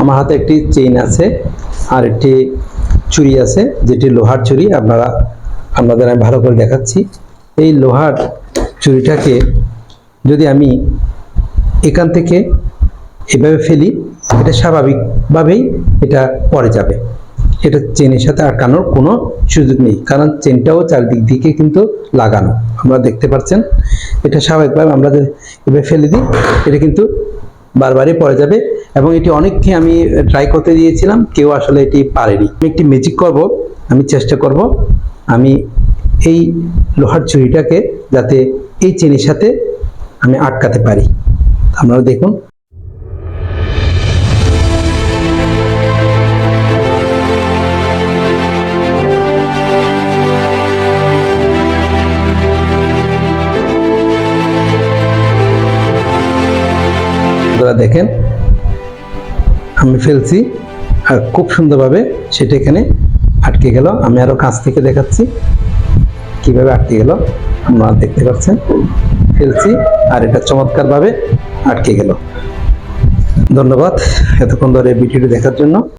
আমার হাতে একটি চেইন আছে আর একটি চুড়ি আছে, যেটি লোহার চুড়ি। আপনাদের আমি ভালো করে দেখাচ্ছি। এই লোহার চুড়িটাকে যদি আমি এখান থেকে এভাবে ফেলি, এটা স্বাভাবিকভাবেই এটা পড়ে যাবে। এটা চেনের সাথে আটকানোর কোনো সুযোগ নেই, কারণ চেনটাও চারদিক দিকে কিন্তু লাগানো, আপনারা দেখতে পাচ্ছেন। এটা স্বাভাবিকভাবে আমরা এভাবে ফেলে দিই, এটা কিন্তু বারবারই পড়ে যাবে। এবং এটি অনেককে আমি ট্রাই করতে দিয়েছিলাম, কেউ আসলে এটি পারেনি। আমি একটি ম্যাজিক করব, আমি চেষ্টা করব আমি এই লোহার চুড়িটাকে যাতে এই চেনের সাথে আমি আটকাতে পারি। আপনারা দেখুন। দেখেন আমি ফেলছি আর খুব সুন্দরভাবে সেটা এখানে আটকে গেল। আমি আরো কাছ থেকে দেখাচ্ছি কিভাবে আটকে গেল, আপনারা দেখতে পাচ্ছেন। ফেলছি আর এটা চমৎকারভাবে আটকে গেল। ধন্যবাদ এতক্ষণ ধরে ভিডিওটি দেখার জন্য।